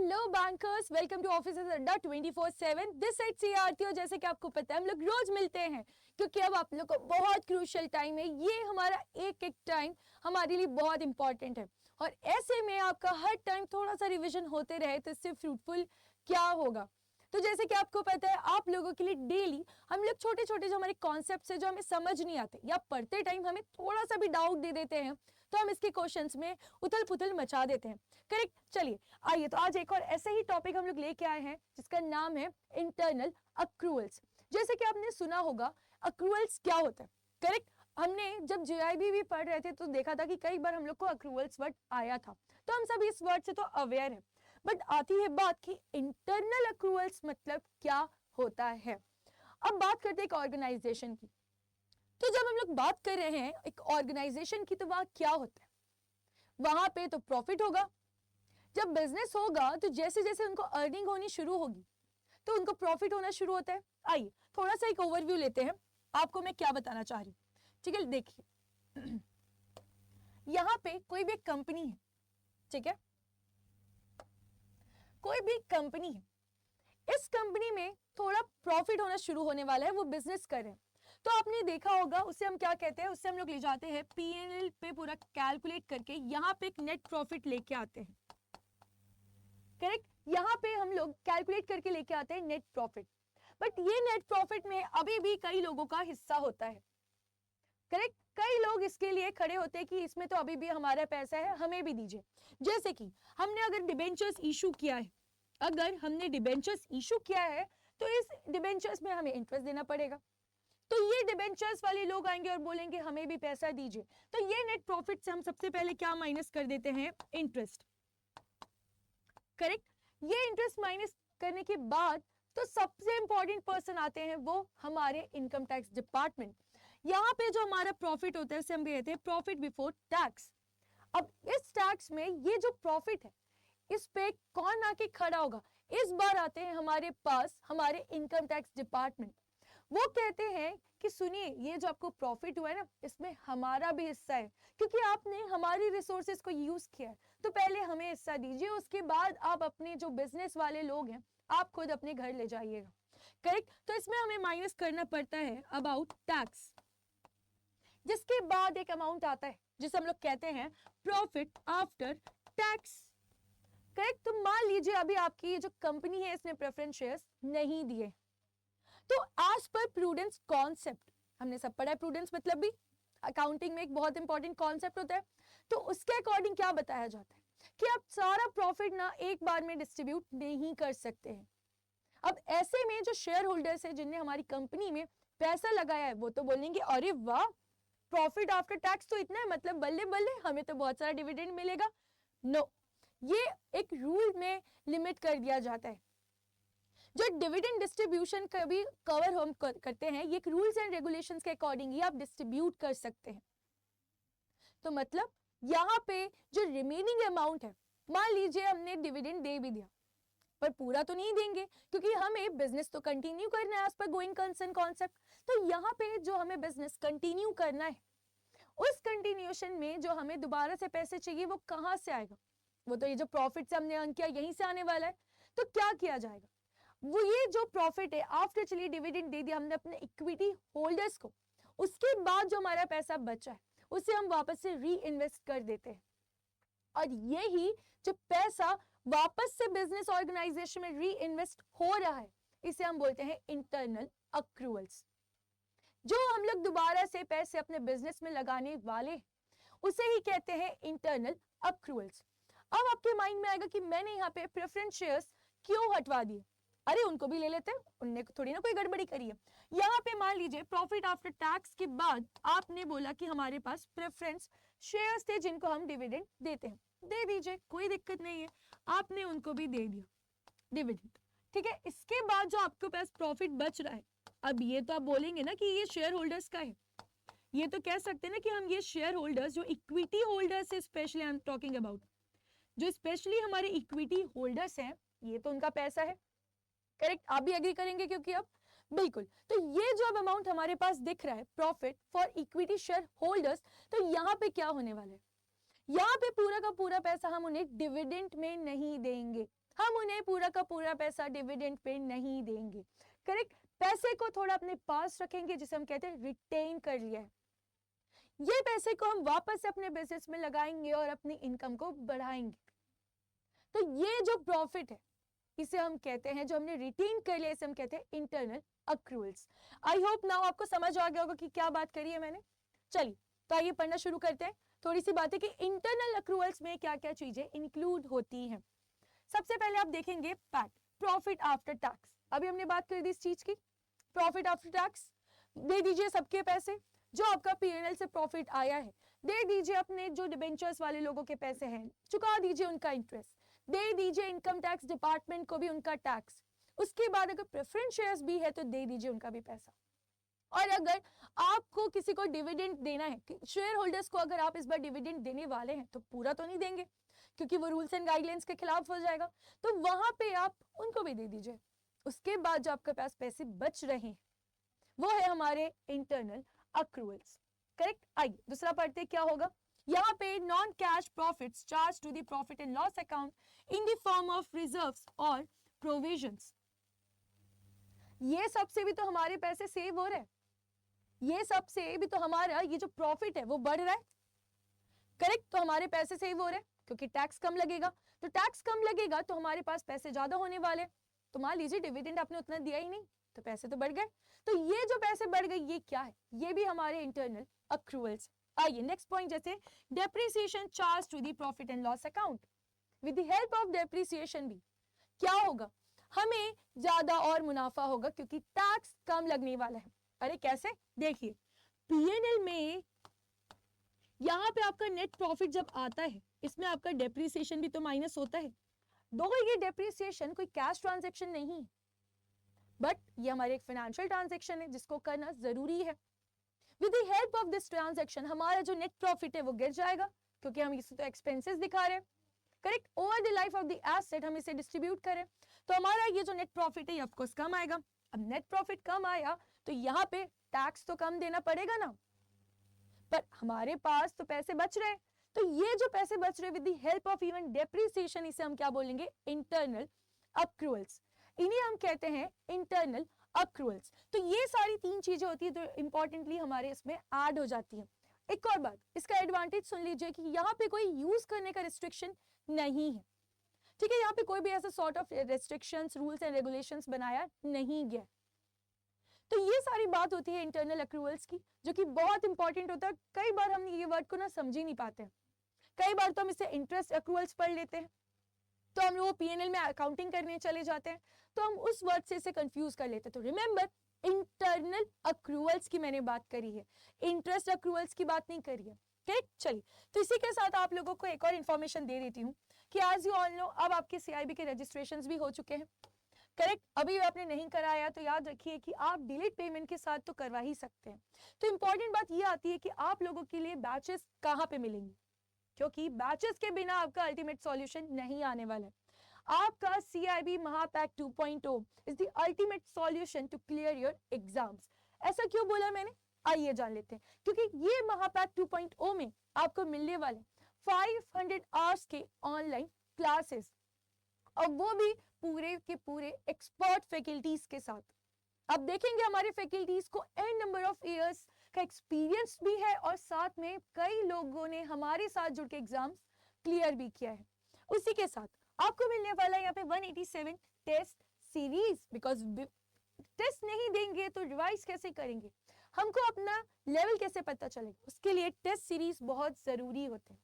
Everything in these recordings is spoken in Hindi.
Hello bankers, welcome to officers Adda 24/7। This side से आरती। और जैसे कि आपको पता है हम लोग रोज मिलते हैं क्योंकि अब आप लोग को बहुत क्रूशियल टाइम है। ये हमारा एक एक टाइम हमारे लिए बहुत इंपॉर्टेंट है और ऐसे में आपका हर टाइम थोड़ा सा रिविजन होते रहे तो इससे फ्रूटफुल क्या होगा। तो जैसे कि आपको पता है आप लोगों के लिए डेली हम लोग छोटे छोटे जो हमारे कॉन्सेप्ट्स है जो हमें समझ नहीं आते या पढ़ते टाइम हमें थोड़ा सा भी डाउट दे देते हैं तो हम इसके क्वेश्चंस में उथल पुथल मचा देते हैं। करेक्ट। चलिए आइए, तो आज एक और ऐसे ही टॉपिक हम लोग लेके आए हैं जिसका नाम है इंटरनल अक्रूअल्स। जैसे कि आपने सुना होगा अक्रूअल्स क्या होता है। करेक्ट। हमने जब जीआईबी भी पढ़ रहे थे तो देखा था कि कई बार हम लोग को अक्रूअल्स वर्ड आया था, तो हम सब इस वर्ड से तो अवेयर है। बट आती है बात कि इंटरनल अक्रूअल्स मतलब क्या होता है। अब बात करते हैं एक ऑर्गेनाइजेशन की। तो जब हम लोग बात कर रहे हैं एक ऑर्गेनाइजेशन की तो वहां क्या होता है, वहां पे तो प्रॉफिट होगा। जब बिजनेस होगा तो जैसे जैसे उनको अर्निंग होनी शुरू होगी तो उनको प्रॉफिट होना शुरू होता है। आइए थोड़ा सा एक ओवरव्यू लेते हैं, आपको मैं क्या बताना चाह रही हूँ। ठीक है, देखिए यहां पे कोई भी कंपनी है, ठीक है, कोई भी कंपनी है, इस कंपनी में थोड़ा प्रॉफिट होना शुरू होने वाला है, वो बिजनेस कर रहे हैं। तो आपने देखा होगा उससे हम क्या कहते हैं, उससे हम लोग ले जाते हैं पीएनएल पे पूरा कैलकुलेट करके यहां पे एक नेट प्रॉफिट लेके आते हैं। करेक्ट। यहां पे हम लोग कैलकुलेट करके लेके आते हैं नेट प्रॉफिट। बट ये नेट प्रॉफिट में अभी भी कई लोगों का हिस्सा होता है। करेक्ट। कई लोग इसके लिए खड़े होते हैं कि इसमें तो अभी भी हमारा पैसा है, हमें भी दीजिए। जैसे कि हमने अगर डिबेंचर्स इशू किया है, अगर हमने डिबेंचर्स इशू किया है तो इस डिबेंचर्स में हमें इंटरेस्ट देना पड़ेगा। तो ये डिबेंचर्स वाले लोग आएंगे और बोलेंगे हमें भी पैसा दीजिए। तो ये नेट प्रॉफिट से हम सबसे पहले क्या माइनस कर देते हैं, इंटरेस्ट। करेक्ट। ये इंटरेस्ट माइनस करने के बाद तो सबसे इंपॉर्टेंट पर्सन आते हैं, वो हमारे इनकम टैक्स डिपार्टमेंट। यहां पे जो हमारा प्रॉफिट होता है उसे हम कहते हैं प्रॉफिट बिफोर टैक्स। अब इस टैक्स में ये जो प्रॉफिट है इस पे कौन आके खड़ा होगा, इस बार आते हैं हमारे पास हमारे इनकम टैक्स डिपार्टमेंट। वो कहते हैं कि सुनिए ये जो आपको प्रॉफिट हुआ है ना, इसमें हमारा भी हिस्सा है क्योंकि आपने हमारी रिसोर्सेज को यूज किया है, तो पहले हमें हिस्सा दीजिए, उसके बाद आप अपने जो बिजनेस वाले लोग हैं आप खुद अपने घर ले जाइएगा। करेक्ट। तो इसमें हमें माइनस करना पड़ता है अबाउट टैक्स, जिसके बाद एक अमाउंट आता है जिसे हम लोग कहते हैं प्रॉफिट आफ्टर टैक्स। करेक्ट। तो मान लीजिए अभी आपकी ये जो कंपनी है इसने प्रेफरेंस शेयर्स नहीं दिए, तो एज पर प्रूडेंस कॉन्सेप्ट, हमने सब पढ़ा है प्रूडेंस मतलब भी अकाउंटिंग में एक बहुत इंपॉर्टेंट कॉन्सेप्ट होता है। तो उसके अकॉर्डिंग क्या बताया जाता है कि आप सारा प्रॉफिट ना एक बार में डिस्ट्रीब्यूट नहीं कर सकते हैं। अब ऐसे में जो शेयर होल्डर्स है जिनने हमारी कंपनी में पैसा लगाया है वो तो बोलेंगे अरे वाह, प्रॉफिट आफ्टर टैक्स तो इतना है, मतलब बल्ले बल्ले हमें तो बहुत सारा डिविडेंड मिलेगा। नो, ये एक रूल में लिमिट कर दिया जाता है। जो डिविडेंड डिस्ट्रीब्यूशन कभी कवर हम करते हैं, ये रूल्स एंड रेगुलेशंस के अकॉर्डिंग ही आप डिस्ट्रीब्यूट कर सकते हैं। तो मतलब यहां पे जो रिमेनिंग अमाउंट है, मान लीजिए हमने डिविडेंड दे भी दिया पर पूरा तो नहीं देंगे क्योंकि हमें बिजनेस तो कंटिन्यू करना है as per going concern concept. तो यहाँ पे जो हमें बिजनेस कंटिन्यू करना है उस कंटिन्यूएशन में जो हमें दोबारा से पैसे चाहिए वो कहां से आएगा, वो तो ये जो प्रॉफिट से हमने अर्न किया यहीं से आने वाला है। तो क्या किया जाएगा, वो ये जो प्रॉफिट है आफ्टर चलिए डिविडेंड दे दिया हमने अपने इक्विटी होल्डर्स को, उसके बाद जो हमारा पैसा बचा है उसे हम वापस से री इन्वेस्ट कर देते हैं। और यही जो पैसा वापस से बिजनेस ऑर्गेनाइजेशन में री इन्वेस्ट हो रहा है इसे हम बोलते हैं इंटरनल अक्रूअल्स। जो हम लोग दोबारा से पैसे अपने बिजनेस में लगाने वाले उसे ही कहते हैं इंटरनल अक्रूअल्स। अब आपके माइंड में आएगा कि मैंने यहाँ पे प्रेफरेंस शेयर्स क्यों हटवा दिए, अरे उनको भी ले लेते हैं, उनने थोड़ी ना कोई गड़बड़ी करी है। यहाँ पे मान लीजिए प्रॉफिट आफ्टर टैक्स के बाद आपने बोला कि हमारे पास प्रेफरेंस शेयर्स थे जिनको हम डिविडेंड देते हैं, दे दीजिए कोई दिक्कत नहीं है, आपने उनको भी दे दिया डिविडेंड। ठीक है, इसके बाद जो आपके पास प्रॉफिट बच रहा है, अब ये तो आप बोलेंगे ना कि ये शेयर होल्डर्स का है, ये तो कह सकते हैं ना कि हम ये शेयर होल्डर्स जो इक्विटी होल्डर्स है, specially I am talking about, जो स्पेशली हमारे इक्विटी होल्डर्स हैं, ये तो उनका पैसा है। करेक्ट, आप भी एग्री करेंगे क्योंकि अब बिल्कुल, तो ये जो अब अमाउंट हमारे पास दिख रहा है profit for equity share holders, तो यहाँ पे क्या होने वाला है, यहाँ पे पूरा का पूरा पैसा हम उन्हें डिविडेंड में नहीं देंगे, हम उन्हें पूरा का पूरा पैसा डिविडेंड पे नहीं देंगे। करेक्ट, पैसे को थोड़ा अपने पास रखेंगे, जिसे हम कहते हैं रिटेन कर लिया है। ये पैसे को हम वापस से अपने बिजनेस में लगाएंगे और अपनी इनकम को बढ़ाएंगे। तो ये जो प्रॉफिट है इसे हम कहते हैं, जो हमने रिटेन कर लिया इसे हम कहते हैं internal accruals. I hope now आपको समझ आ गया होगा कि क्या बात करी है मैंने। चलिए तो आइए पढ़ना शुरू करते हैं। थोड़ी सी बातें कि इंटरनल अक्रूवल्स में क्या क्या चीजें इंक्लूड होती हैं। सबसे पहले आप देखेंगे पैट, प्रॉफिट आफ्टर टैक्स। अभी हमने बात कर दी इस चीज की, प्रॉफिट आफ्टर टैक्स। दे दीजिए सबके पैसे, जो आपका पीएनएल से प्रॉफिट आया है दे दीजिए, अपने जो डिबेंचर्स वाले लोगों के पैसे हैं चुका दीजिए उनका इंटरेस्ट, दे दीजिए इनकम टैक्स डिपार्टमेंट को भी उनका टैक्स। उसके बाद अगर प्रेफरेंस शेयर्स भी है तो दे दीजिए उनका भी पैसा। और अगर आपको किसी को डिविडेंड देना है, शेयर होल्डर्स को अगर आप इस बार डिविडेंड देने वाले हैं तो पूरा तो नहीं देंगे क्योंकि वो रूल्स एंड गाइडलाइंस के खिलाफ हो जाएगा, तो वहां पे आप उनको भी दे दीजिए। उसके बाद जो आपके पास पैसे बच रहे हैं वो है हमारे इंटरनल अक्रूवल्स। करेक्ट, आइए दूसरा पढ़ते क्या होगा। यहाँ पे non cash profits charge to the profit and loss account in the form of reserves और प्रोविजंस। ये सबसे भी तो हमारे पैसे सेव हो रहे हैं, ये सबसे भी तो हमारा ये जो प्रॉफिट है वो बढ़ रहा है। करेक्ट, तो हमारे पैसे सेव हो रहे हैं क्योंकि टैक्स कम लगेगा, तो टैक्स कम लगेगा तो हमारे पास पैसे ज्यादा होने वाले। तो मान लीजिए डिविडेंड आपने उतना दिया ही नहीं तो पैसे तो बढ़ गए, तो ये जो पैसे बढ़ गए ये क्या है, ये भी हमारे इंटरनल अक्रूवल्स। आइए नेक्स्ट पॉइंट, जैसे depreciation charge to the profit and loss account. With the help of depreciation भी क्या होगा, हमें ज्यादा और मुनाफा होगा क्योंकि टैक्स कम लगने वाला है। अरे कैसे, देखिए पीएनएल में यहाँ पे आपका नेट प्रॉफिट जब आता है इसमें आपका डेप्रिसिएशन भी तो माइनस होता है। दो ये डेप्रिसिएशन कोई कैश ट्रांजैक्शन नहीं है, बट ये हमारे एक फाइनेंशियल ट्रांजैक्शन है जिसको करना जरूरी है। With the help of this transaction हमारा जो नेट प्रॉफिट है वो गिर जाएगा क्योंकि हम इसे तो एक्सपेंसेस दिखा रहे हैं। Correct, over the life of the asset हम इसे डिस्ट्रीब्यूट करें तो हमारा ये जो नेट प्रॉफिट है ऑफ कोर्स कम आएगा। अब नेट प्रॉफिट कम आया तो यहाँ पे टैक्स तो कम देना पड़ेगा ना, पर हमारे पास तो पैसे बच रहे हैं। तो ये जो पैसे बच रहे with the help of even depreciation, इसे हम क्या बोलेंगे, इंटरनल अक्रूवल्स। इन्हें हम कहते हैं इंटरनल अक्रूवल्स। तो ये सारी तीन चीजें होती है जो इंपॉर्टेंटली हमारे इसमें ऐड हो जाती है। एक और बात, इसका एडवांटेज सुन लीजिए कि यहाँ पे कोई यूज करने का रिस्ट्रिक्शन नहीं है। ठीक है, यहाँ पे कोई भी ऐसा sort of restrictions, rules and regulations बनाया नहीं गया। तो ये सारी बात होती है इंटरनल अक्रूवल्स की, जो कि बहुत इंपॉर्टेंट होता है। कई बार हम ये वर्ड को ना समझ ही नहीं पाते हैं, कई बार तो हम इसे इंटरेस्ट अक्रूवल्स पढ़ लेते हैं, तो हम वो पीएनएल में अकाउंटिंग करने चले जाते हैं तो हम उस वर्ड से इसे कंफ्यूज कर लेते हैं। तो रिमेंबर, इंटरनल अक्रूवल्स की मैंने बात करी है, इंटरेस्ट अक्रूवल्स की बात नहीं करी है। ठीक, चलिए तो इसी के साथ आप लोगों को एक और इन्फॉर्मेशन दे देती हूँ कि एज यू ऑल नो अब आपके सीआईबी के रजिस्ट्रेशंस भी हो चुके हैं। करेक्ट, अभी आपने नहीं कराया तो याद रखिए कि आप डिलीट पेमेंट के साथ तो करवा ही सकते हैं। तो इंपॉर्टेंट बात ये आती है कि आप लोगों के लिए बैचेस कहाँ पे मिलेंगे, क्योंकि बैचेस के बिना आपका अल्टीमेट सॉल्यूशन नहीं आने वाला है। आपका CIB Mahapack 2.0 is the ultimate solution to clear your exams. ऐसा क्यों बोला मैंने, आइए जान लेते हैं। क्योंकि ये महापैक 2.0 में आपको मिलने वाले 500 आवर्स के ऑनलाइन क्लासेस, और वो भी पूरे के पूरे एक्सपर्ट फैकल्टीज के साथ। अब देखेंगे हमारे फैकल्टीज को एन नंबर ऑफ इयर्स का एक्सपीरियंस भी है और साथ में कई लोगों ने हमारे साथ जुड़ के एग्जाम्स क्लियर भी किया है। उसी के साथ आपको मिलने वाला है यहाँ पे 187 टेस्ट सीरीज, बिकॉज टेस्ट नहीं देंगे तो रिवाइज कैसे करेंगे, हमको अपना लेवल कैसे पता चलेगा, उसके लिए टेस्ट सीरीज बहुत जरूरी होते हैं।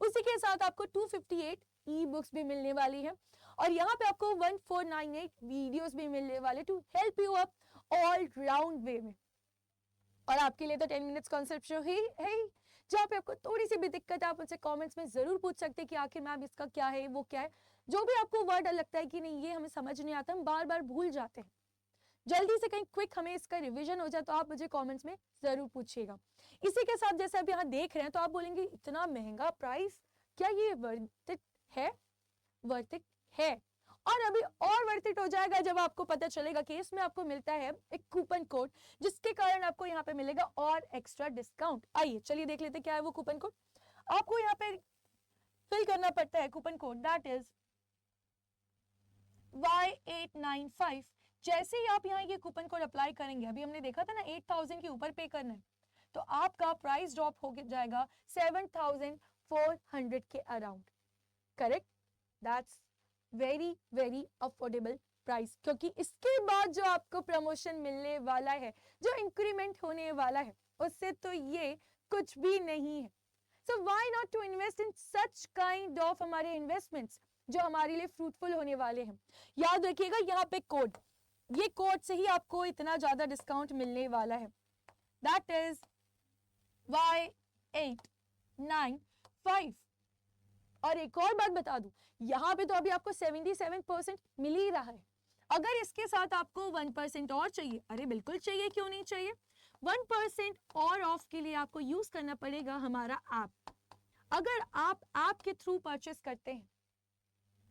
उसी के साथ आपको 258 ई बुक्स भी मिलने वाली है और यहाँ पे आपको 1498 वीडियोस भी मिलने वाले to help you up all round way में। और आपके लिए तो 10 मिनट्स कॉन्सेप्ट शो ही है, जहाँ पे आपको थोड़ी सी भी दिक्कत है आप मुझसे कमेंट्स में जरूर पूछ सकते हैं कि आखिर मैम इसका क्या है, वो क्या है। जो भी आपको वर्ड लगता है कि नहीं ये हमें समझ नहीं आता, हम बार बार भूल जाते हैं, जल्दी से कहीं क्विक हमें इसका रिवीजन हो जाए तो आप मुझे कमेंट्स में जरूर पूछिएगा। इसी के साथ जैसे आप यहाँ देख रहे हैं तो आप बोलेंगे इतना महंगा प्राइस, क्या ये वर्थ इट है? वर्थ इट है, और अभी और वर्थ इट हो जाएगा जब आपको पता चलेगा कि इसमें आपको मिलता है एक कूपन कोड, जिसके कारण आपको यहाँ पे मिलेगा और एक्स्ट्रा डिस्काउंट। आइए चलिए देख लेते क्या है वो कूपन कोड। आपको यहाँ पे फिल करना पड़ता है coupon code, that is Y895, जैसे ही आप यहाँ ये कूपन कोड अप्लाई करेंगे, अभी हमने देखा था ना 8000 के ऊपर पे करना है, तो आपका प्राइस ड्रॉप हो जाएगा 7400 के around. Correct? That's very very affordable price, क्योंकि इसके बाद जो आपको प्रमोशन मिलने वाला है, जो इंक्रीमेंट होने वाला है, उससे तो ये कुछ भी नहीं है. So why not to invest in such kind of हमारे इन्वेस्टमेंट्स जो हमारे लिए फ्रूटफुल होने वाले हैं. याद रखिएगा यहाँ पे कोड, ये कोड से ही आपको इतना ज्यादा डिस्काउंट मिलने वाला है. That is Y895. और एक और बात बता दूं, यहाँ पे तो अभी आपको 77% मिल ही रहा है. अगर इसके साथ आपको 1% और चाहिए, अरे बिल्कुल चाहिए, क्यों नहीं चाहिए. 1% और ऑफ के लिए आपको यूज करना पड़ेगा हमारा ऐप. अगर आप ऐप के थ्रू परचेस करते हैं,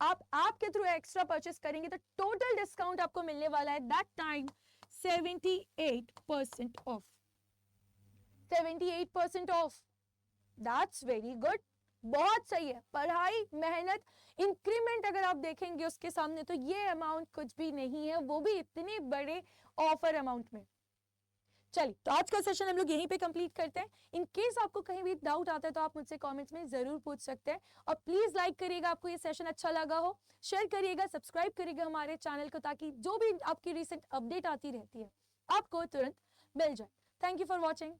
आप ऐप के थ्रू एक्स्ट्रा परचेस करेंगे तो टोटल डिस्काउंट आपको मिलने वाला है that time 78% of. 78% of, that's very good, बहुत सही है. पढ़ाई, मेहनत, इंक्रीमेंट अगर आप देखेंगे उसके सामने तो ये अमाउंट कुछ भी नहीं है, वो भी इतने बड़े ऑफर अमाउंट में. चलिए, तो आज का सेशन हम लोग यहीं पे कंप्लीट करते हैं. इन केस आपको कहीं भी डाउट आता है तो आप मुझसे कमेंट्स में जरूर पूछ सकते हैं. और प्लीज लाइक करिएगा आपको ये सेशन अच्छा लगा हो, शेयर करिएगा, सब्सक्राइब करिएगा हमारे चैनल को, ताकि जो भी आपकी रिसेंट अपडेट आती रहती है आपको तुरंत मिल जाए. Thank you for watching.